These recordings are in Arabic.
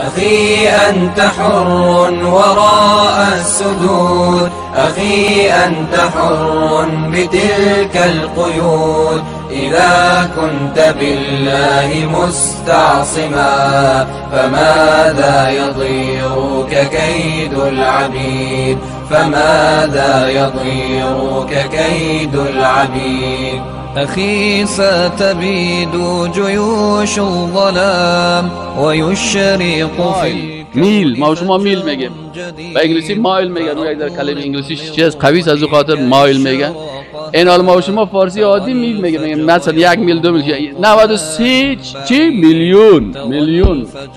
أخي أنت حر وراء السدود، أخي أنت حر بتلك القيود. إذا كنت بالله مستعصما فماذا يضيرك كيد العبيد، فماذا يضيرك كيد العبيد. أخي ستبيد جيوش الظلام ويشرق في میل، ما شما میل میگیم، به انگلیسی مایل میگن، اون یک در کلمه انگلیسی چیز قوی است، از خاطر مایل میگن. این حال ما شما فارسی عادی میل میگیم، مثلا 1 میل 2 میل 93 چی میلیون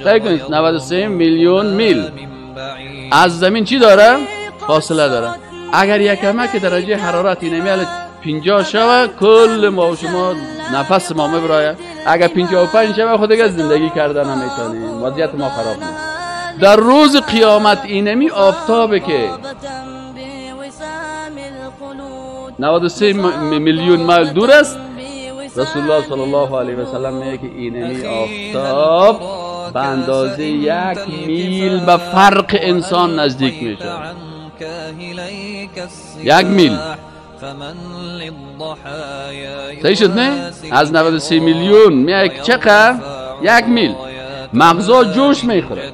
فکر کنید 93 میلیون میل از زمین چی داره؟ فاصله داره. اگر یک کمک درجه حرارت اینمیل 50 شوه کل ما و شما نفس ما میبراید. اگر 55 شوه خود دیگه زندگی کردن نمیتونیم، وضعیت ما خراب میشه. در روز قیامت اینمی آفتابه که 93 میلیون میل دور است، رسول الله صلی الله علیه و سلم میگه که اینمی آفتاب به اندازه 1 میل به فرق انسان نزدیک میشه. 1 میل صحیح شد نه؟ از 93 میلیون میگه چقدر؟ 1 میل. مغزا جوش میخوره.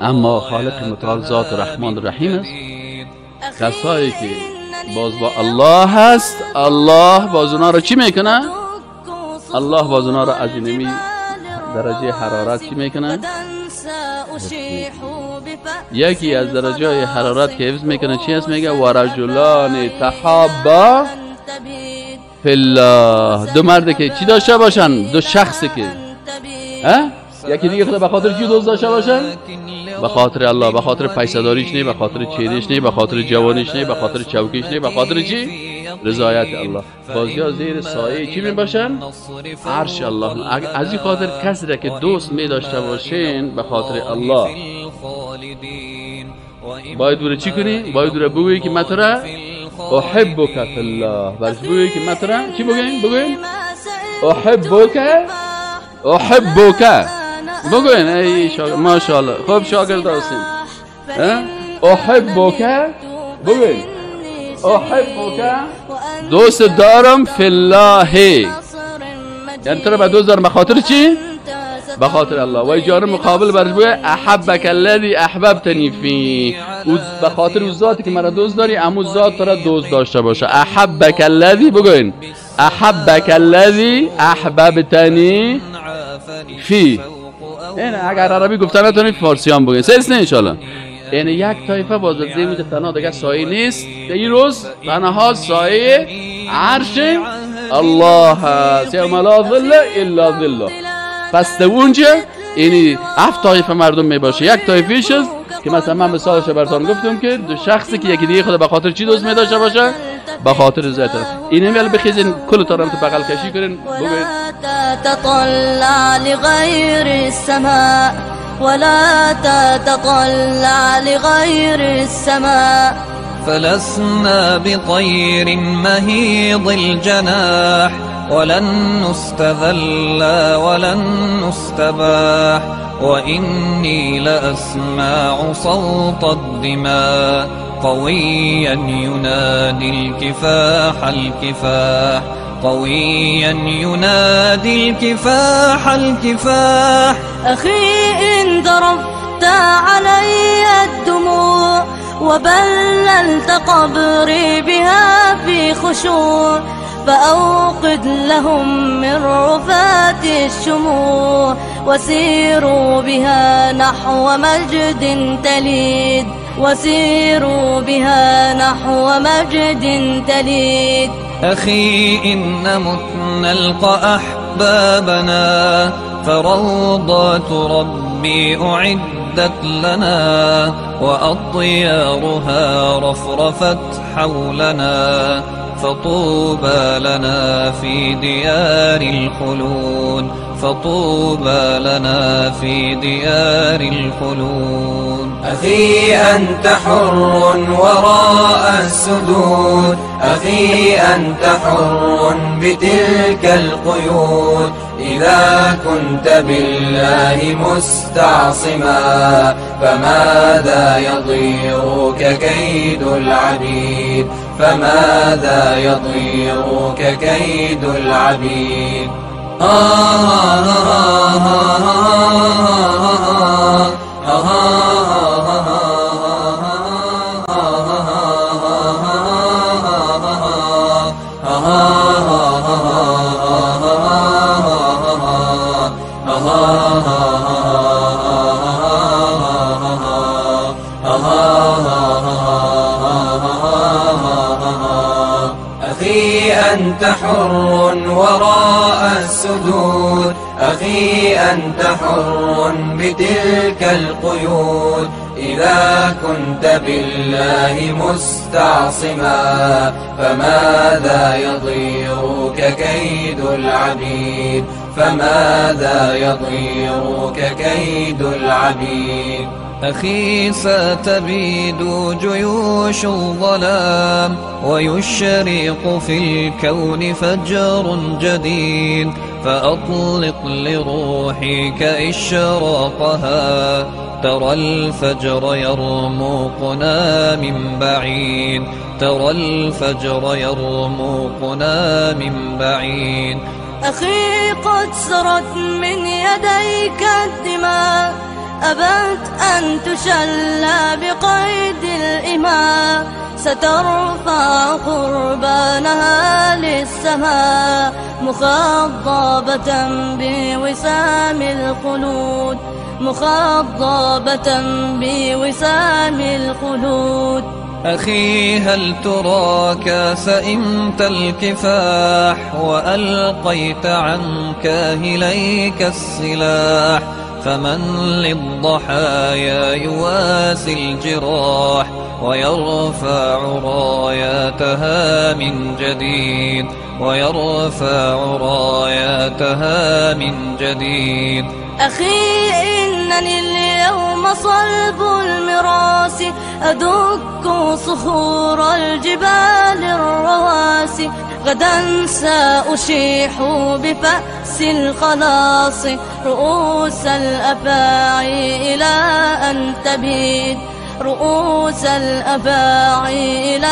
اما خالق متعال ذات رحمان رحیم است. کسایی که باز با الله هست، الله باز اونا رو چی میکنه؟ الله باز اونا رو از اینمی درجه حرارت چی میکنه؟ یکی از درجه حرارت که حفظ میکنه چی هست؟ میگه ورجلان تحابا فی الله. دو مرد که چی داشته باشن؟ دو شخصی که یکی دیگه خدا به خاطر چی دوست داشته باشن؟ به خاطر الله، به خاطر پیسه‌داریش نه، به خاطر چهرهش نه، به خاطر جوانیش نه، به خاطر چوکیش نه، به خاطر چی؟ رضایت الله. بازیا زیر سایه چی می باشن؟ عرش الله. از این خاطر کسی را که دوست می داشته باشین به خاطر الله باید دوره چی کنی؟ باید دوره بگویی که من تو را احبک فی الله. برش بگویی که من تو را چی بگوییم؟ بگوییم احبک بگوین. ای ماشاءالله خوب شاگرد هستیم. احبک بگوین احبک دوست دارم فی الله. یعنی تو رو به دوست دارم به خاطر چی؟ به خاطر الله. و جار مقابل برش بگوی احبک الذی احببتنی فی. به خاطر اون ذاتی که مرا دوست داری امو ذات تو را دوست داشته باشه. احبک الذی بگوین احبک الذی احببتنی فی. این اگر عربی گفتن نتونید فارسی هم بگین سیست نه انشالله. این یک طایفه باز زمین تنها دیگه سایه نیست. این روز تنها سایه عرش الله هست. یوم لا ظل الا ظله. پس اونجا این 7 طایفه مردم می باشه. یک طایفه‌اش است که مثلا من مثالش براتون گفتم که دو شخصی که یکی دیگه خود به خاطر چی دوست می داشته باشه؟ به خاطر ذات. این میل بخیزین کل تارم تو بغل کشی کنین. بگوین تطلع لغير السماء ولا تتطلع لغير السماء. فلسنا بطير مهيض الجناح ولن نستذل ولن نستباح. وإني لأسمع صوت الدماء قويا ينادي الكفاح الكفاح. قويا ينادي الكفاح الكفاح. أخي إن ضربت علي الدموع وبللت قبري بها في خشوع فأوقد لهم من رفات الشموع وسيروا بها نحو مجد تليد. وسيروا بها نحو مجد تليد. أخي إن مت نلقى أحبابنا فروضات ربي أعدت لنا وأطيارها رفرفت حولنا. فطوبى لنا في ديار الخلود. فطوبى لنا في ديار الخلود. أخي أنت حر وراء السدود، أخي أنت حر بتلك القيود. إذا كنت بالله مستعصما فماذا يضيرك كيد العبيد فماذا يضيرك كيد العبيد أخي أنت حر وراء السدود أخي أنت حر بتلك القيود إذا كنت بالله مستعصما فماذا يضيرك كيد العبيد فماذا يضيرك كيد العبيد أخي ستبيد جيوش الظلام ويشرق في الكون فجر جديد فأطلق لروحك إشراقها ترى الفجر يرموقنا من بعيد ترى الفجر يرموقنا من بعيد أخي قد سرت من يديك الدماء أبت أن تشلى بقيد الإماء سترفع قربانها للسماء مخضبة بوسام الخلود مخضبة بوسام الخلود أخي هل تراك سئمت الكفاح وألقيت عن كاهليك السلاح فمن للضحايا يواسي الجراح ويرفع راياتها من جديد ويرفع راياتها من جديد أخي إنني اليوم صلب المراس أدك صخور الجبال الرواسي غدا سأشيح بفأس الخلاص رؤوس الأفاعي إلى أن تبيد رؤوس الأفاعي إلى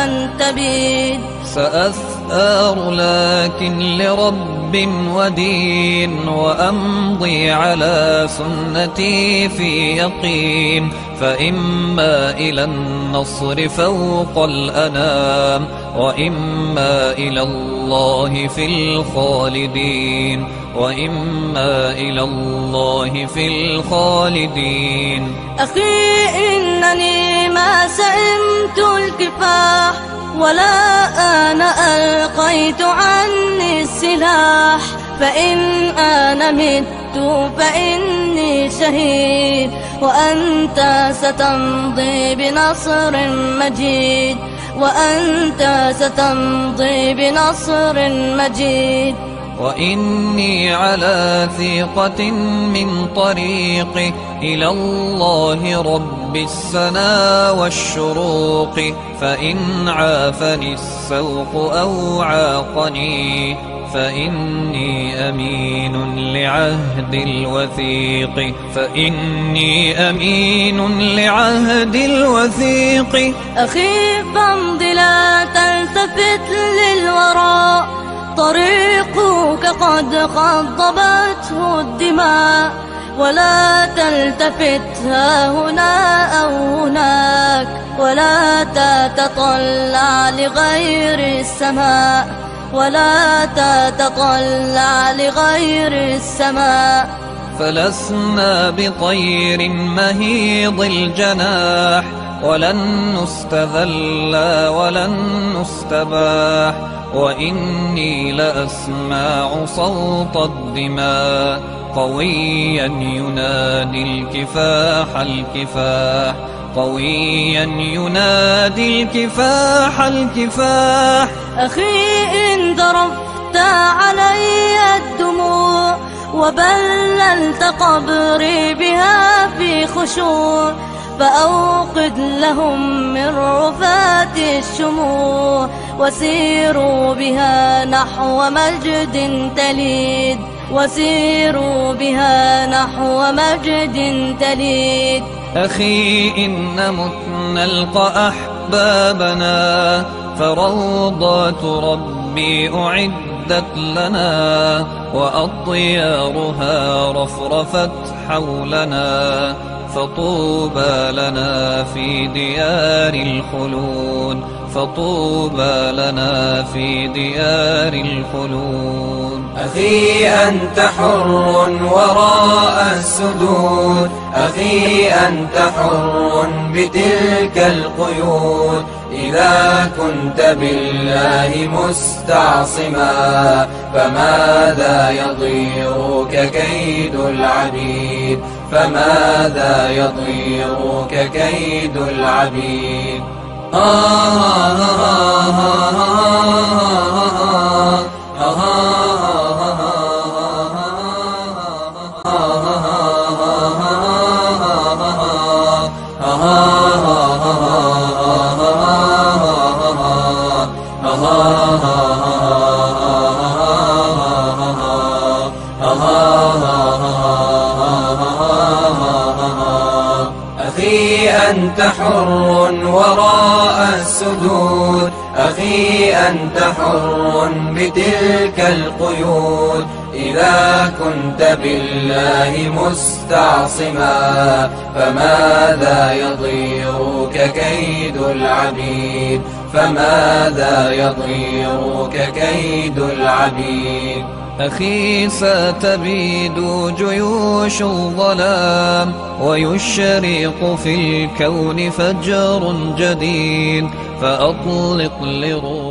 أن تبيد سأثار لكن لرب ودين وأمضي على سنتي في يقين فإما إلى النصر فوق الأنام وإما إلى الله في الخالدين وإما إلى الله في الخالدين أخي إنني ما سئمت الكفاح ولا أنا ألقيت عني السلاح فإن أنا مت فإني شهيد وأنت ستمضي بنصر مجيد وأنت ستمضي بنصر مجيد وإني على ثقة من طريقي إلى الله رب السنا والشروق فإن عافني السوق أو عاقني فإني أمين لعهد الوثيق فإني أمين لعهد الوثيق أخي فامض لا تلتفت للوراء طريقك قد خضبته الدماء ولا تلتفت ها هنا أو هناك ولا تتطلع لغير السماء ولا تتطلع لغير السماء فلسنا بطير مهيض الجناح ولن نستذل ولن نستباح وإني لأسمع صوت الدماء قويا ينادي الكفاح الكفاح قويا ينادي الكفاح الكفاح أخي إن ذرفت علي الدموع وبللت قبري بها في خشوع فأوقد لهم من رفات الشموع وسيروا بها نحو مجد تليد وسيروا بها نحو مجد تليد. أخي إن متنا نلقى أحبابنا، فروضات ربي أعدت لنا، وأطيارها رفرفت حولنا، فطوبى لنا في ديار الخلود، فطوبى لنا في ديار الخلود. أخي أنت حر وراء السدود، أخي أنت حر بتلك القيود، إذا كنت بالله مستعصما، فماذا يضيرك كيد العبيد، فماذا يضيرك كيد العبيد. أخي أنت حر وراء السدود، أخي أنت حر بتلك القيود، إذا كنت بالله مستعصما، فماذا يضيرك كيد العبيد، فماذا يضيرك كيد العبيد. أخي ستبيد جيوش الظلام، ويشرق في الكون فجر جديد، فأطلق لروح